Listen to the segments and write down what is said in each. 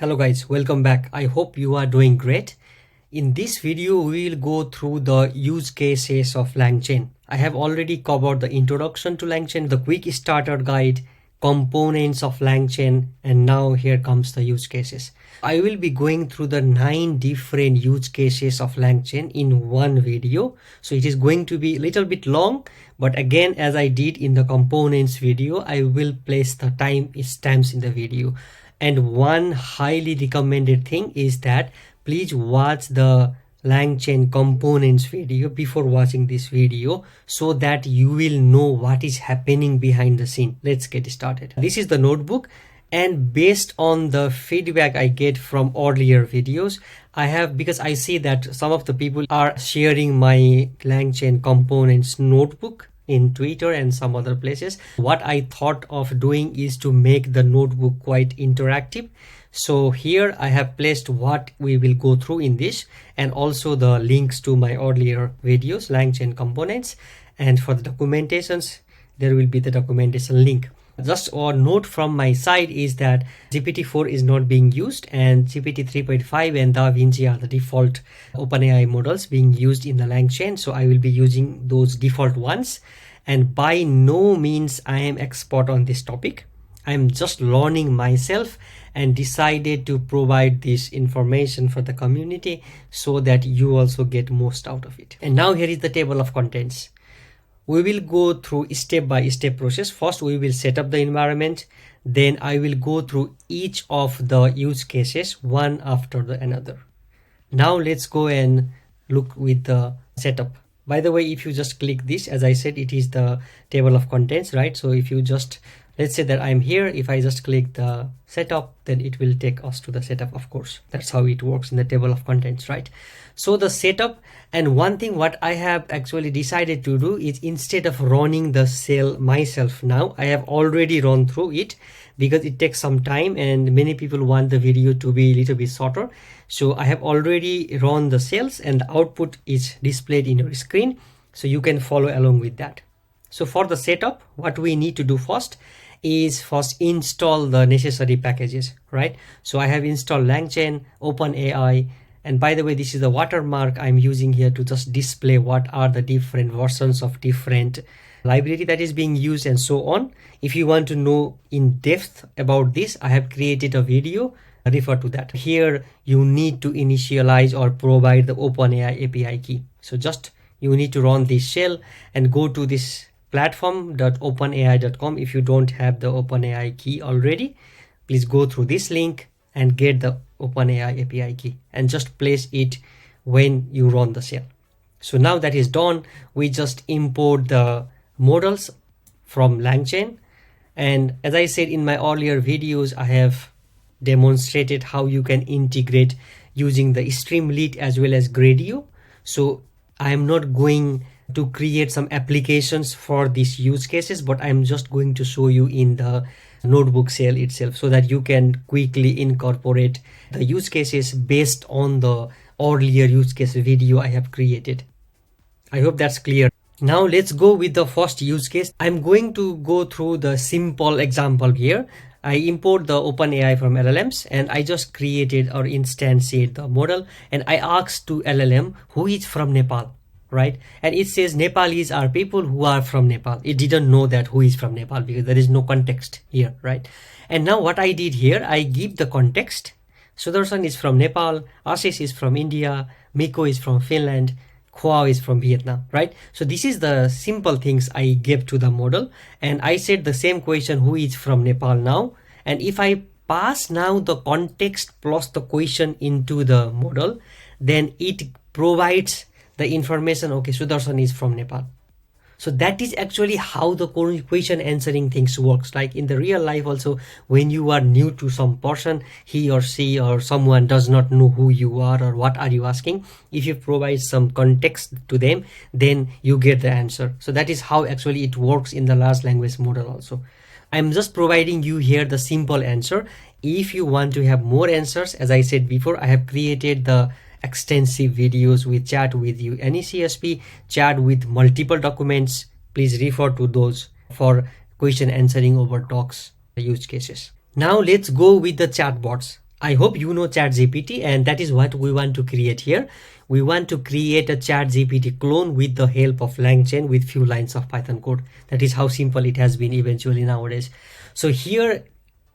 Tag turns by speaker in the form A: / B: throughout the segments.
A: Hello guys, welcome back. I hope you are doing great. In this video, we will go through the use cases of LangChain. I have already covered the introduction to LangChain, the quick starter guide, components of LangChain, and now here comes the use cases. I will be going through the 9 different use cases of LangChain in one video. So it is going to be a little bit long, but again, as I did in the components video, I will place the timestamps in the video. And one highly recommended thing is that please watch the LangChain components video before watching this video so that you will know what is happening behind the scene. Let's get started. This is the notebook, and based on the feedback I get from earlier videos, because I see that some of the people are sharing my LangChain components notebook in Twitter and some other places. What I thought of doing is to make the notebook quite interactive. So here I have placed what we will go through in this, and also the links to my earlier videos, LangChain components, and for the documentations, there will be the documentation link. Just a note from my side is that GPT-4 is not being used, and GPT 3.5 and DaVinci are the default OpenAI models being used in the LangChain. So I will be using those default ones. And by no means I am expert on this topic. I am just learning myself and decided to provide this information for the community so that you also get most out of it. And now here is the table of contents. We will go through step-by-step process. First, we will set up the environment. Then I will go through each of the use cases one after the another. Now let's go and look with the setup. By the way, if you just click this, as I said, it is the table of contents, right? So if you just, let's say that I'm here, if I just click the setup, then it will take us to the setup, of course. That's how it works in the table of contents, right? So the setup, and one thing what I have actually decided to do is, instead of running the cell myself now, I have already run through it because it takes some time and many people want the video to be a little bit shorter. So I have already run the cells and the output is displayed in your screen, so you can follow along with that. So for the setup, what we need to do first is install the necessary packages, right? So I have installed LangChain, OpenAI, and by the way, this is the watermark I'm using here to just display what are the different versions of different library that is being used and so on. If you want to know in depth about this, I have created a video, refer to that. Here you need to initialize or provide the OpenAI API key. So just you need to run this shell and go to this platform.openai.com. If you don't have the OpenAI key already, please go through this link and get the OpenAI API key and just place it when you run the shell. So now that is done, we just import the models from LangChain. And as I said in my earlier videos, I have demonstrated how you can integrate using the Streamlit as well as Gradio. So I am not going to create some applications for these use cases, but I'm just going to show you in the notebook cell itself so that you can quickly incorporate the use cases based on the earlier use case video I have created. I hope that's clear. Now let's go with the first use case. I'm going to go through the simple example here. I import the OpenAI from LLMs and I just created or instantiated the model, and I asked to LLM who is from Nepal, right? And it says Nepalis are people who are from Nepal. It didn't know that who is from Nepal because there is no context here, right? And now what I did here, I give the context. Sudarshan is from Nepal, Ashish is from India, Miko is from Finland, Khoa is from Vietnam, right? So this is the simple things I gave to the model, and I said the same question, who is from Nepal now? And if I pass now the context plus the question into the model, then it provides the information, okay, Sudarshan is from Nepal. So that is actually how the question answering things works. Like in the real life also, when you are new to some person, he or she or someone does not know who you are or what are you asking, if you provide some context to them, then you get the answer. So that is how actually it works in the large language model also. I'm just providing you here the simple answer. If you want to have more answers, as I said before, I have created the extensive videos with chat with you, any CSP, chat with multiple documents. Please refer to those for question answering over docs use cases. Now let's go with the chatbots. I hope you know ChatGPT, and that is what we want to create here. We want to create a ChatGPT clone with the help of LangChain with few lines of Python code. That is how simple it has been eventually nowadays. So here,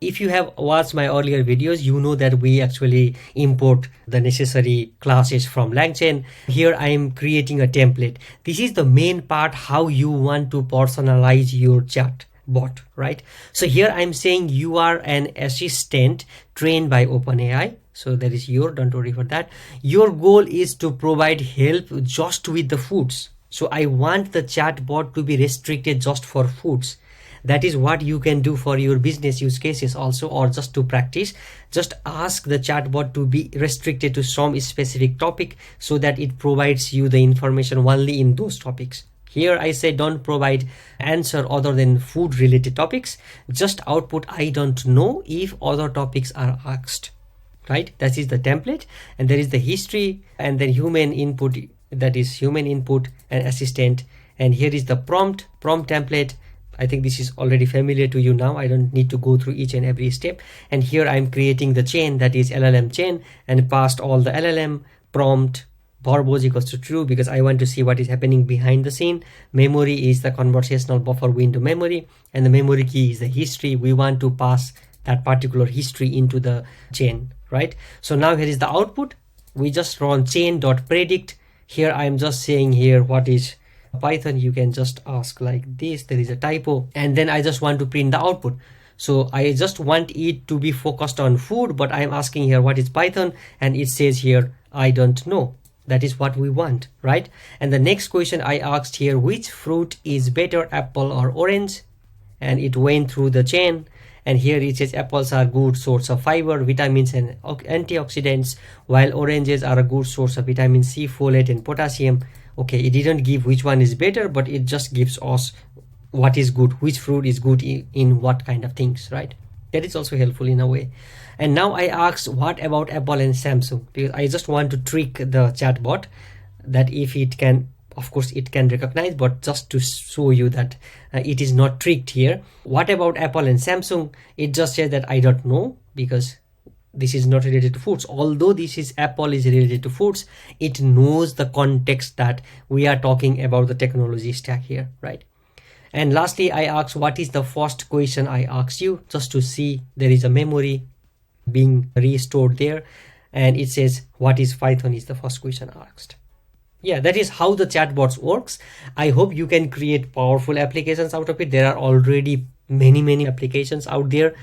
A: if you have watched my earlier videos, you know that we actually import the necessary classes from LangChain. Here I am creating a template. This is the main part, how you want to personalize your chat bot, right? So here I'm saying you are an assistant trained by OpenAI. So that is don't worry for that. Your goal is to provide help just with the foods. So I want the chatbot to be restricted just for foods. That is what you can do for your business use cases also, or just to practice. Just ask the chatbot to be restricted to some specific topic so that it provides you the information only in those topics. Here I say don't provide answer other than food related topics. Just output I don't know if other topics are asked, right? That is the template, and there is the history, and then human input, that is human input and assistant. And here is the prompt template. I think this is already familiar to you now. I don't need to go through each and every step. And here I'm creating the chain, that is LLM chain, and passed all the LLM prompt verbose equals to true because I want to see what is happening behind the scene. Memory is the conversational buffer window memory, and the memory key is the history. We want to pass that particular history into the chain, right? So now here is the output. We just run chain.predict. Here I'm just saying here what is Python. You can just ask like this, there is a typo, and then I just want to print the output. So I just want it to be focused on food, but I'm asking here what is Python, and it says here I don't know. That is what we want, right? And the next question I asked here, which fruit is better, apple or orange? And it went through the chain, and here it says apples are good source of fiber, vitamins and antioxidants, while oranges are a good source of vitamin C, folate and potassium. Okay, it didn't give which one is better, but it just gives us what is good, which fruit is good in what kind of things, right? That is also helpful in a way. And now I asked what about Apple and Samsung, because I just want to trick the chatbot that if it can, of course it can recognize, but just to show you that it is not tricked here. What about Apple and Samsung? It just says that I don't know because this is not related to foods. Although this is Apple is related to foods, it knows the context that we are talking about the technology stack here, right? And lastly, I asked what is the first question I asked you, just to see there is a memory being restored there, and it says what is Python is the first question asked. Yeah, that is how the chatbots works. I hope you can create powerful applications out of it. There are already many applications out there.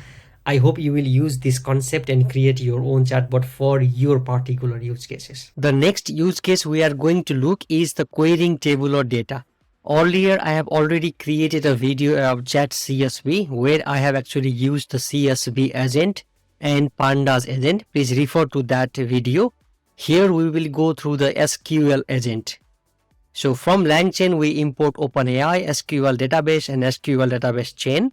A: I hope you will use this concept and create your own chatbot for your particular use cases. The next use case we are going to look is the querying tabular data. Earlier, I have already created a video of chat CSV where I have actually used the CSV agent and pandas agent. Please refer to that video. Here we will go through the SQL agent. So from LangChain, we import OpenAI, SQL database and SQL database chain.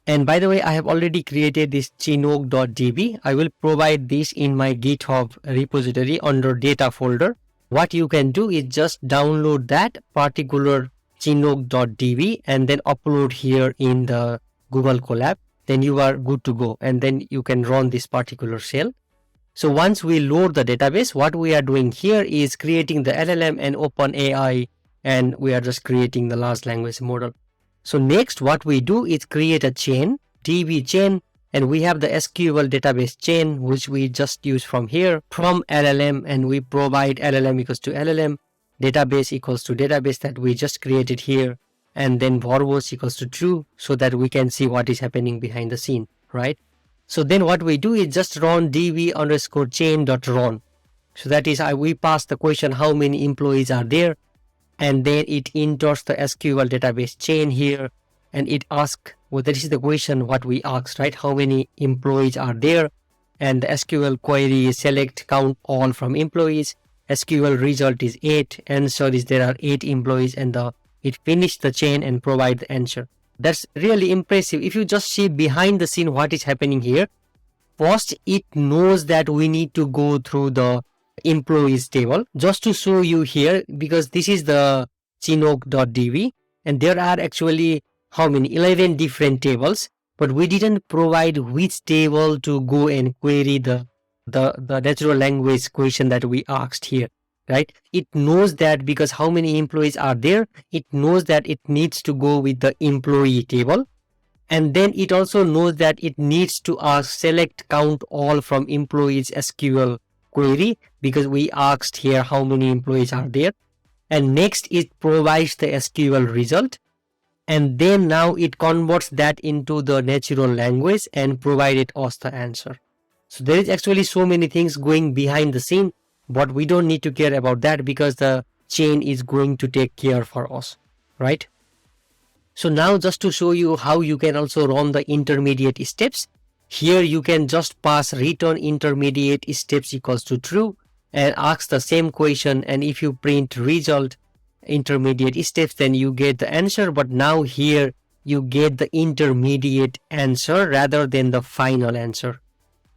A: And by the way, I have already created this chinook.db. I will provide this in my GitHub repository under data folder. What you can do is just download that particular chinook.db and then upload here in the Google Colab. Then you are good to go, and then you can run this particular shell. So once we load the database, what we are doing here is creating the LLM and OpenAI, and we are just creating the large language model. So next what we do is create a chain, DB chain, and we have the SQL database chain, which we just use from here, from LLM, and we provide LLM equals to LLM, database equals to database that we just created here, and then verbose equals to true, so that we can see what is happening behind the scene, right? So then what we do is just run db underscore chain.run. So that is we pass the question how many employees are there, and then it enters the SQL database chain here, and it asks, well, that is the question what we asked, right? How many employees are there? And the SQL query is select count all from employees. SQL result is 8. Answer is there are 8 employees, and it finished the chain and provide the answer. That's really impressive. If you just see behind the scene what is happening here, first it knows that we need to go through the employees table, just to show you here, because this is the chinook.db, and there are actually how many 11 different tables, but we didn't provide which table to go and query the the natural language question that we asked here, right? It knows that because how many employees are there, it knows that it needs to go with the employee table. And then it also knows that it needs to ask select count all from employees SQL query, because we asked here how many employees are there. And next it provides the SQL result. And then now it converts that into the natural language and provided us the answer. So there is actually so many things going behind the scene, but we don't need to care about that because the chain is going to take care for us, right? So now just to show you how you can also run the intermediate steps, here you can just pass return intermediate steps equals to true and ask the same question, and if you print result intermediate steps, then you get the answer. But now here you get the intermediate answer rather than the final answer.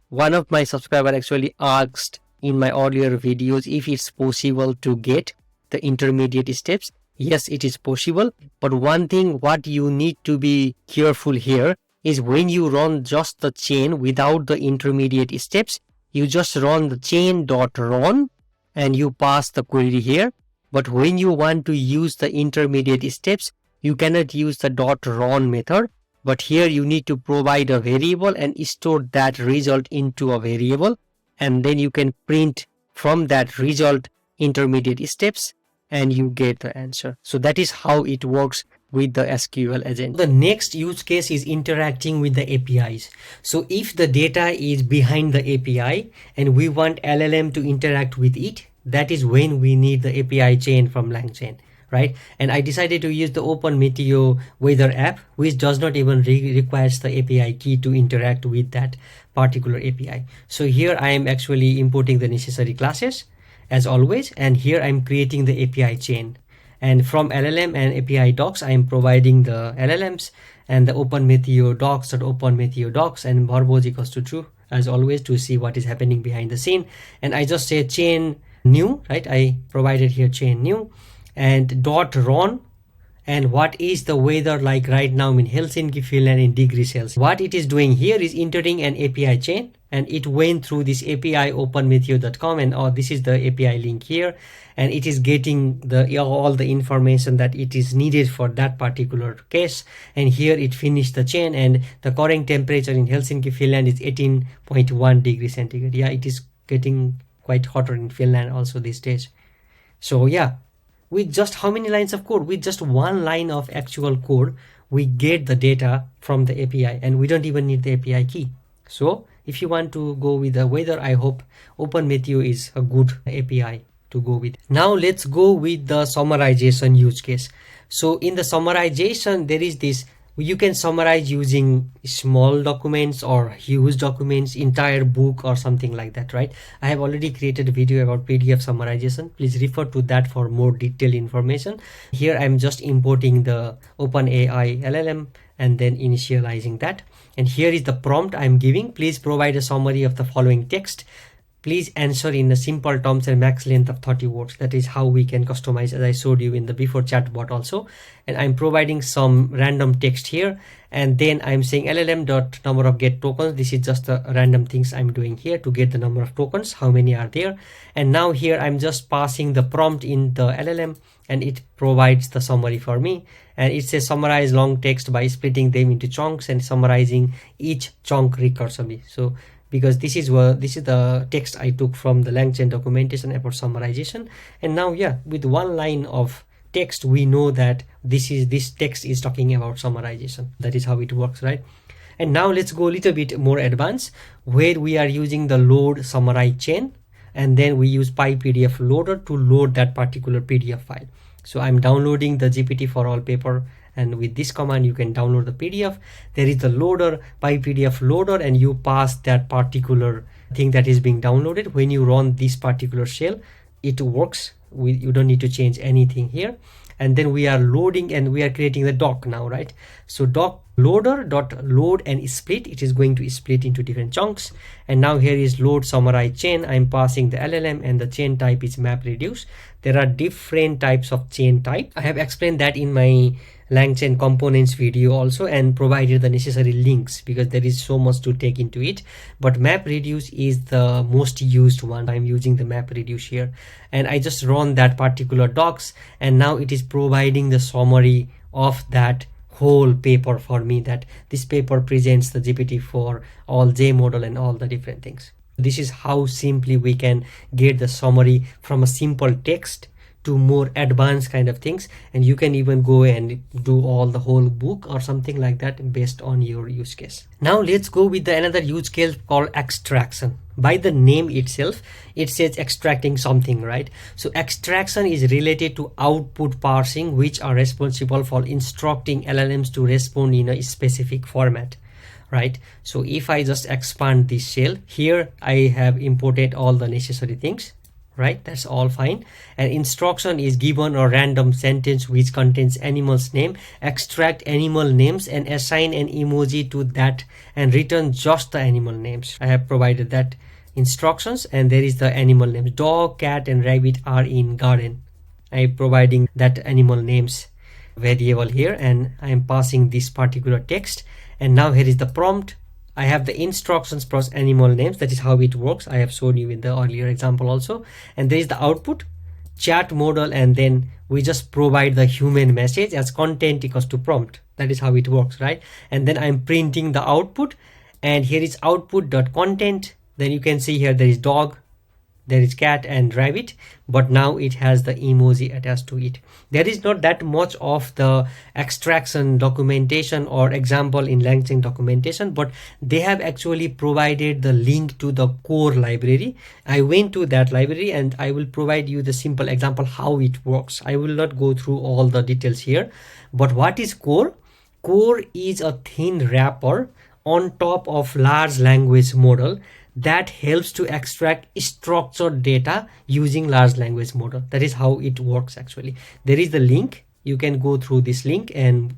A: One of my subscribers actually asked in my earlier videos if it's possible to get the intermediate steps. Yes, it is possible, but one thing what you need to be careful here is when you run just the chain without the intermediate steps, you just run the chain.run and you pass the query here. But when you want to use the intermediate steps, you cannot use the .run method, but here you need to provide a variable and store that result into a variable, and then you can print from that result intermediate steps and you get the answer. So that is how it works with the SQL agent. The next use case is interacting with the APIs. So if the data is behind the API and we want LLM to interact with it, that is when we need the API chain from LangChain, right? And I decided to use the OpenMeteo weather app, which does not even requires the API key to interact with that particular API. So here I am actually importing the necessary classes as always, and here I'm creating the API chain. And from LLM and API docs, I am providing the LLMs and the OpenMeteo docs.openmeteo docs and verbose equals to true as always to see what is happening behind the scene. And I just say chain new, right? I provided here chain new and .run, and what is the weather like right now in Helsinki, Finland in degrees Celsius. What it is doing here is entering an API chain, and it went through this API openmeteo.com, and this is the API link here, and it is getting all the information that it is needed for that particular case. And here it finished the chain, and the current temperature in Helsinki, Finland is 18.1 degrees centigrade. Yeah, it is getting quite hotter in Finland also these days. So yeah, with just how many lines of code? With just one line of actual code, we get the data from the API, and we don't even need the API key. So if you want to go with the weather, I hope OpenMeteo is a good API to go with. Now let's go with the summarization use case. So in the summarization, there is this, you can summarize using small documents or huge documents, entire book or something like that, right? I have already created a video about PDF summarization. Please refer to that for more detailed information. Here I'm just importing the OpenAI LLM and then initializing that. And here is the prompt I'm giving. Please provide a summary of the following text. Please answer in a simple terms and max length of 30 words. That is how we can customize, as I showed you in the before chatbot also. And I'm providing some random text here. And then I'm saying LLM dot number of get tokens. This is just the random things I'm doing here to get the number of tokens, how many are there. And now here I'm just passing the prompt in the LLM and it provides the summary for me. And it says summarize long text by splitting them into chunks and summarizing each chunk recursively. So because this is the text I took from the LangChain documentation about summarization. And now, yeah, with one line of text, we know that this text is talking about summarization. That is how it works, right? And now let's go a little bit more advanced, where we are using the load summarize chain, and then we use PyPDF loader to load that particular PDF file. So I'm downloading the GPT for all paper, and with this command you can download the PDF. There is the loader, PyPDF loader, and you pass that particular thing that is being downloaded. When you run this particular shell, it works. You don't need to change anything here. And then we are loading and we are creating the doc now, right? So doc loader dot load and split, it is going to split into different chunks. And now here is load summarize chain. I'm passing the LLM and the chain type is map reduce. There are different types of chain type. I have explained that in my LangChain components video also and provided the necessary links because there is so much to take into it. But MapReduce is the most used one. I'm using the MapReduce here, and I just run that particular docs, and now it is providing the summary of that whole paper for me, that this paper presents the GPT-4 all J model and all the different things. This is how simply we can get the summary from a simple text to more advanced kind of things, and you can even go and do all the whole book or something like that based on your use case. Now let's go with another use case called extraction. By the name itself, it says extracting something, right? So extraction is related to output parsing, which are responsible for instructing LLMs to respond in a specific format, right? So if I just expand this shell here, I have imported all the necessary things, right? That's all fine. And instruction is given a random sentence which contains animal's name. Extract animal names and assign an emoji to that and return just the animal names. I have provided that instructions, and there is the animal names. Dog, cat and rabbit are in garden. I am providing that animal names variable here, and I am passing this particular text. And now here is the prompt. I have the instructions plus animal names. That is how it works. I have shown you in the earlier example also. And there is the output, chat model, and then we just provide the human message as content equals to prompt. That is how it works, right? And then I'm printing the output, and here is output.content. Then you can see here there is dog, there is cat and rabbit, but now it has the emoji attached to it. There is not that much of the extraction documentation or example in LangChain documentation, but they have actually provided the link to the core library. I went to that library and I will provide you the simple example how it works. I will not go through all the details here, but what is core? Core is a thin wrapper on top of large language model that helps to extract structured data using large language model. That is how it works actually. There is the link. You can go through this link and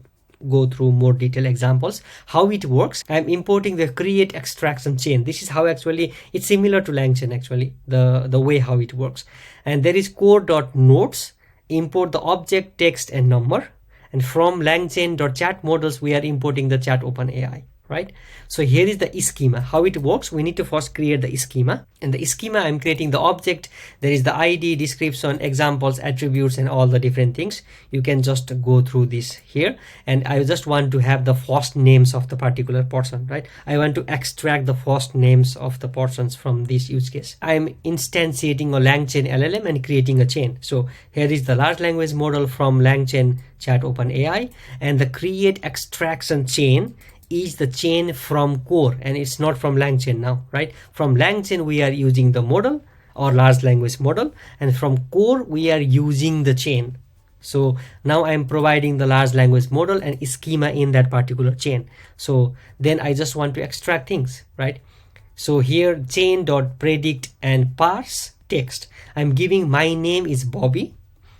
A: go through more detailed examples how it works. I'm importing the create extraction chain. This is how actually it's similar to LangChain actually, the way how it works. And there is core.nodes, import the object, text and number. And from LangChain.chat models, we are importing the chat openai. Right? So here is the schema. How it works, we need to first create the schema. And the schema, I'm creating the object. There is the ID, description, examples, attributes, and all the different things. You can just go through this here. And I just want to have the first names of the particular person, right? I want to extract the first names of the persons from this use case. I'm instantiating a LangChain LLM and creating a chain. So here is the large language model from LangChain chat openai, and the create extraction chain is the chain from core, and it's not from LangChain now, right? From LangChain we are using the model or large language model, and from core we are using the chain. So now I'm providing the large language model and schema in that particular chain. So then I just want to extract things, right? So here chain.predict and parse text. I'm giving my name is Bobby,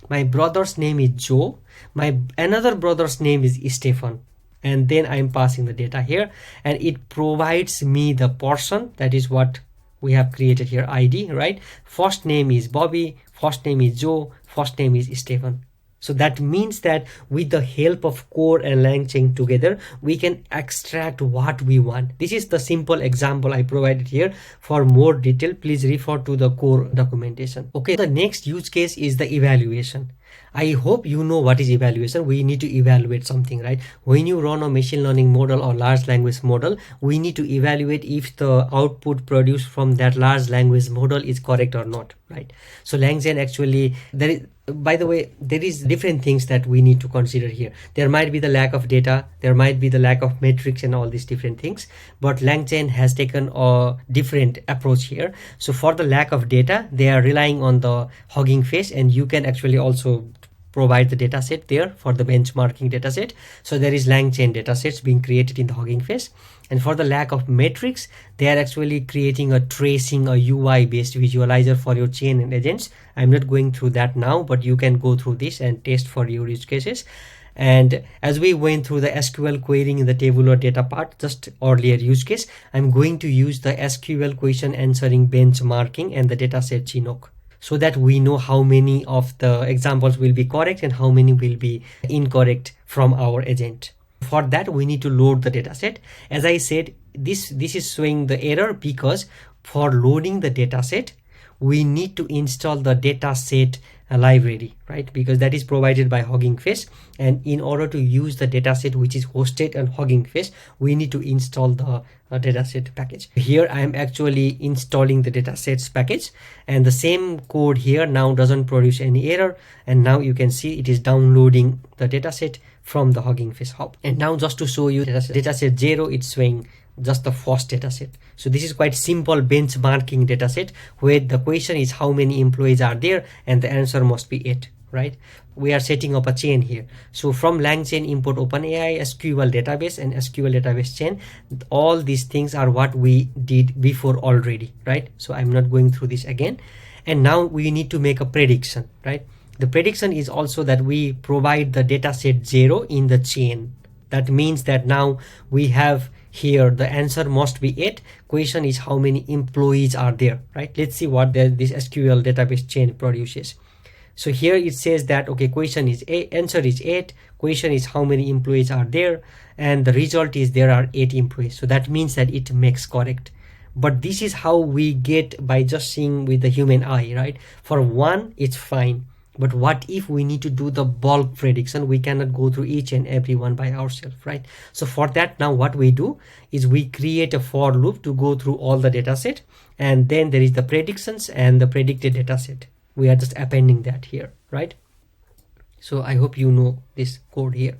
A: my brother's name is Joe, my another brother's name is Stefan. And then I'm passing the data here, and it provides me the person. That is what we have created here, ID, right? First name is Bobby, first name is Joe, first name is Stefan. So that means that with the help of core and LangChain together, we can extract what we want. This is the simple example I provided here. For more detail, please refer to the core documentation. Okay, the next use case is the evaluation. I hope you know what is evaluation. We need to evaluate something, right? When you run a machine learning model or large language model, we need to evaluate if the output produced from that large language model is correct or not, right? So LangChain actually, there is, by the way, there is different things that we need to consider here. There might be the lack of data, there might be the lack of metrics and all these different things, but LangChain has taken a different approach here. So for the lack of data, they are relying on the Hugging Face, and you can actually also provide the dataset there for the benchmarking dataset. So there is LangChain datasets being created in the Hugging Face. And for the lack of metrics, they are actually creating a tracing, a UI based visualizer for your chain and agents. I'm not going through that now, but you can go through this and test for your use cases. And as we went through the SQL querying in the tabular data part, just earlier use case, I'm going to use the SQL question answering benchmarking and the dataset Chinook. so that we know how many of the examples will be correct and how many will be incorrect from our agent. For that, we need to load the dataset. As I said, this is showing the error because for loading the dataset, we need to install the dataset library, right? Because that is provided by Hugging Face, and in order to use the dataset which is hosted on Hugging Face, we need to install the dataset package. Here I am actually installing the datasets package, and the same code here now doesn't produce any error, and now you can see it is downloading the dataset from the Hugging Face hub. And now just to show you dataset 0, it's showing just the first dataset. So this is quite simple benchmarking dataset where the question is how many employees are there and the answer must be 8, right? We are setting up a chain here. So from LangChain import OpenAI SQL database and SQL database chain. All these things are what we did before already, right? So I'm not going through this again. And now we need to make a prediction, right? The prediction is also that we provide the dataset 0 in the chain. That means that now we have here the answer must be 8. Question is how many employees are there, right? Let's see what this SQL database chain produces. So here it says that, okay, question is 8, answer is 8, question is how many employees are there, and the result is there are 8 employees. So that means that it makes correct. But this is how we get by just seeing with the human eye, right? For 1, it's fine. But what if we need to do the bulk prediction? We cannot go through each and every one by ourselves, right? So for that, now what we do is we create a for loop to go through all the data set, and then there is the predictions and the predicted data set. We are just appending that here, right? So I hope you know this code here.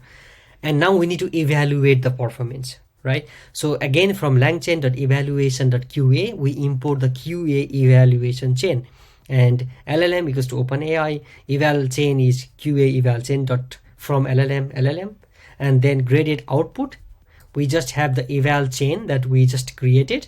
A: And now we need to evaluate the performance, right? So again, from langchain.evaluation.qa, we import the QA evaluation chain. And LLM equals to OpenAI, eval chain is QA eval chain dot from LLM, and then graded output, we just have the eval chain that we just created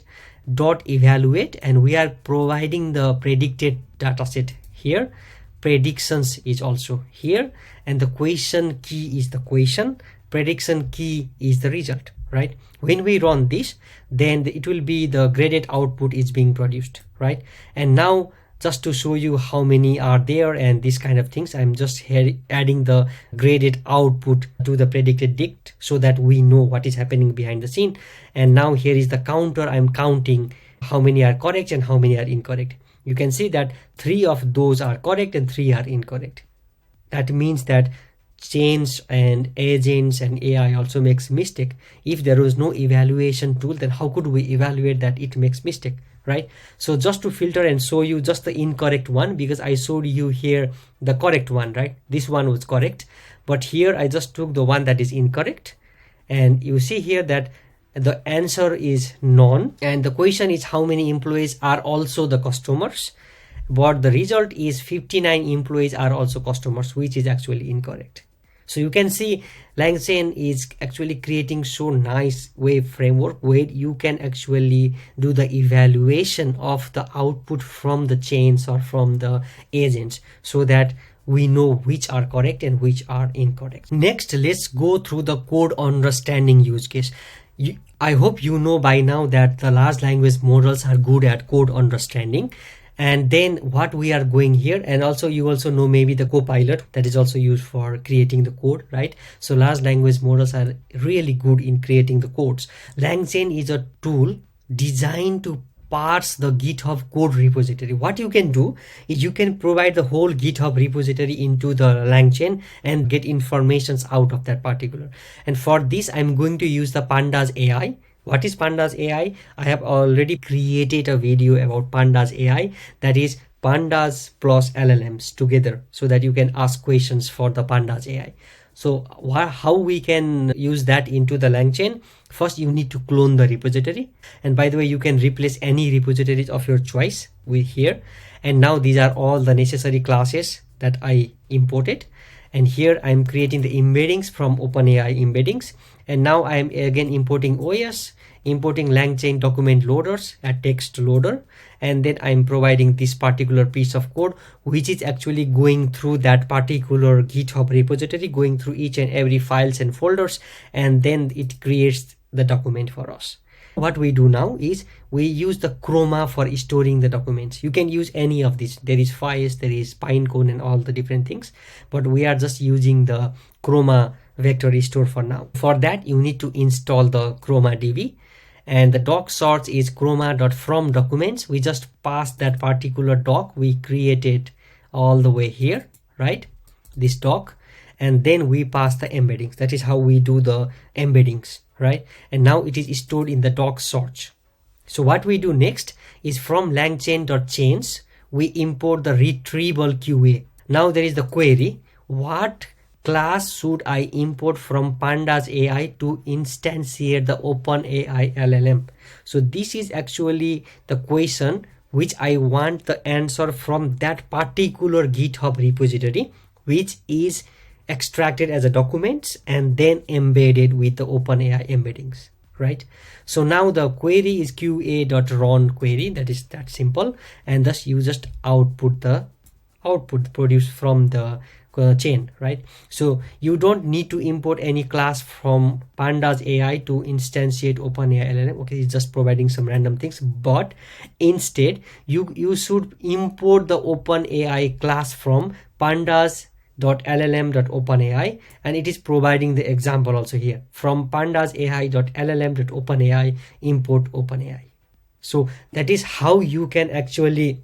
A: dot evaluate, and we are providing the predicted dataset here. Predictions is also here, and the question key is the question, prediction key is the result, right? When we run this, then it will be the graded output is being produced, right? And now just to show you how many are there and these kind of things, I'm just here adding the graded output to the predicted dict so that we know what is happening behind the scene. And now here is the counter. I'm counting how many are correct and how many are incorrect. You can see that 3 of those are correct and 3 are incorrect. That means that chains and agents and AI also makes mistake. If there was no evaluation tool, then how could we evaluate that it makes mistake, right? So just to filter and show you just the incorrect one, because I showed you here the correct one, right? This one was correct, but here I just took the one that is incorrect, and you see here that the answer is none, and the question is how many employees are also the customers, but the result is 59 employees are also customers, which is actually incorrect. So you can see LangChain is actually creating so nice web framework where you can actually do the evaluation of the output from the chains or from the agents so that we know which are correct and which are incorrect. Next, let's go through the code understanding use case. I hope you know by now that the large language models are good at code understanding. And then what we are going here, and also you also know maybe the Copilot that is also used for creating the code, right? So large language models are really good in creating the codes. LangChain is a tool designed to parse the GitHub code repository. What you can do is you can provide the whole GitHub repository into the LangChain and get informations out of that particular. And for this, I'm going to use the Pandas AI. What is Pandas AI? I have already created a video about Pandas AI, that is Pandas plus LLMs together, so that you can ask questions for the Pandas AI. So how we can use that into the LangChain? First, you need to clone the repository. And by the way, you can replace any repositories of your choice with here. And now these are all the necessary classes that I imported. And here I'm creating the embeddings from OpenAI embeddings. And now I'm again importing OS, importing LangChain document loaders, a text loader, and then I'm providing this particular piece of code, which is actually going through that particular GitHub repository, going through each and every files and folders, and then it creates the document for us. What we do now is we use the chroma for storing the documents. You can use any of these. There is files, there is pinecone and all the different things, but we are just using the chroma vector store for now. For that you need to install the chroma db, and the doc source is chroma.from documents. We just pass that particular doc we created all the way here, right? This doc, and then we pass the embeddings. That is how we do the embeddings, right? And now it is stored in the doc source. So what we do next is from langchain.chains we import the retrieval QA. Now there is the query, what class should I import from pandas AI to instantiate the openai LLM? So this is actually the question which I want the answer from that particular GitHub repository, which is extracted as a document and then embedded with the OpenAI embeddings, right? So now the query is qa.run query. That is that simple, and thus you just output the output produced from the chain, right? So you don't need to import any class from pandas AI to instantiate OpenAI LLM. Okay, it's just providing some random things, but instead you should import the OpenAI class from pandas.llm.openai, and it is providing the example also here from pandas.ai.llm.openai import OpenAI. So that is how you can actually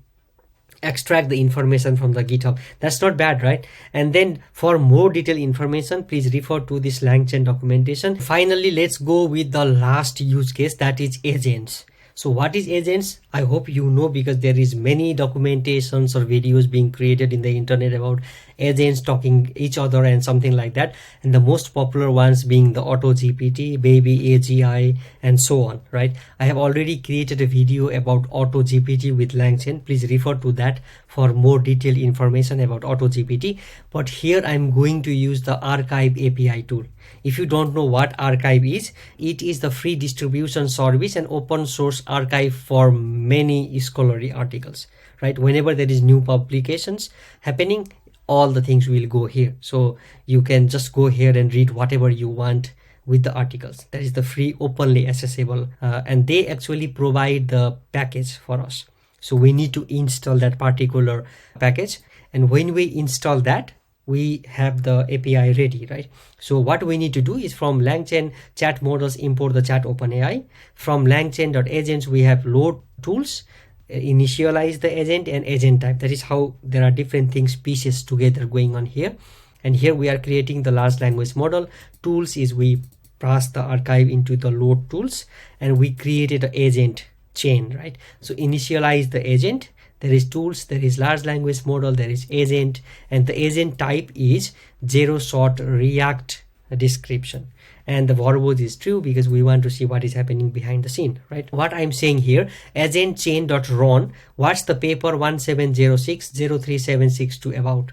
A: extract the information from the GitHub. That's not bad, right? And then for more detailed information, please refer to this LangChain documentation. Finally, let's go with the last use case, that is agents. So what is agents? I hope you know, because there is many documentations or videos being created in the internet about agents talking each other and something like that, and the most popular ones being the Auto GPT, Baby AGI, and so on, right? I have already created a video about Auto GPT with LangChain. Please refer to that for more detailed information about Auto GPT. But here I'm going to use the Archive API tool. If you don't know what Archive is, it is the free distribution service and open source archive for many scholarly articles, right? Whenever there is new publications happening, all the things will go here. So you can just go here and read whatever you want with the articles. That is the free, openly accessible, and they actually provide the package for us. So we need to install that particular package, and when we install that, we have the API ready, right? So what we need to do is from LangChain chat models import the chat OpenAI. From langchain.agents we have load tools, initialize the agent, and agent type. That is how there are different things, pieces together going on here. And here we are creating the large language model. Tools is we pass the archive into the load tools, and we created an agent chain, right? So initialize the agent. There is tools, there is large language model, there is agent, and the agent type is zero short React description, and the verbose is true because we want to see what is happening behind the scene, right? What I'm saying here, agent chain.run, what's the paper 1706-03762 about?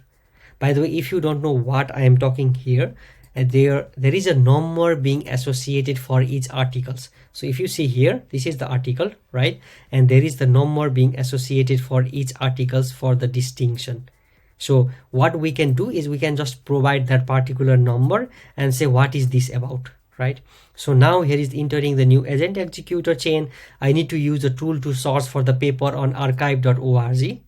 A: By the way, if you don't know what I am talking here, there is a number being associated for each articles. So if you see here, this is the article, right? And there is the number being associated for each articles for the distinction. So what we can do is we can just provide that particular number and say what is this about, right? So now here is entering the new agent executor chain. I need to use a tool to source for the paper on archive.org,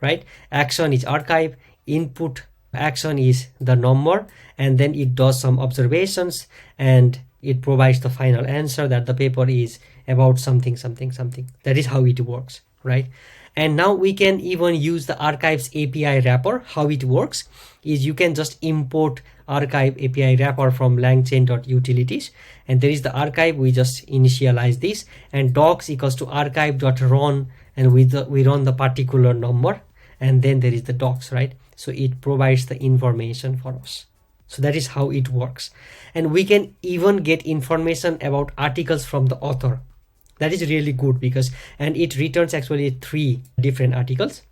A: right? Action is archive, input action is the number, and then it does some observations and it provides the final answer that the paper is about something. That is how it works, right? And now we can even use the archives API wrapper. How it works is you can just import archive API wrapper from langchain.utilities, and there is the archive. We just initialize this, and docs equals to archive.run, and we run the particular number, and then there is the docs, right? So it provides the information for us. So that is how it works. And we can even get information about articles from the author. That is really good because, and it returns actually 3 different articles.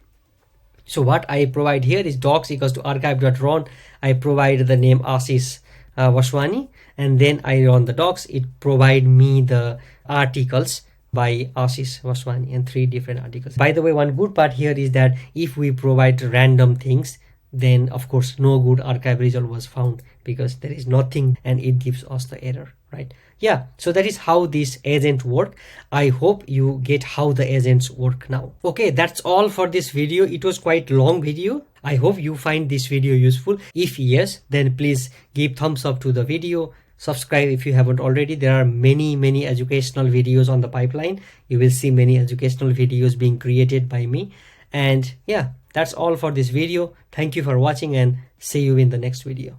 A: So what I provide here is docs equals to archive.run. I provide the name Ashish Vaswani, and then I run the docs. It provide me the articles by Ashish Vaswani and 3 different articles. By the way, one good part here is that if we provide random things, then of course no good archive result was found because there is nothing and it gives us the error, right? Yeah, so that is how this agent work. I hope you get how the agents work now. Okay, that's all for this video. It was quite long video. I hope you find this video useful. If yes, then please give thumbs up to the video. Subscribe if you haven't already. There are many educational videos on the pipeline. You will see many educational videos being created by me. And yeah, that's all for this video. Thank you for watching and see you in the next video.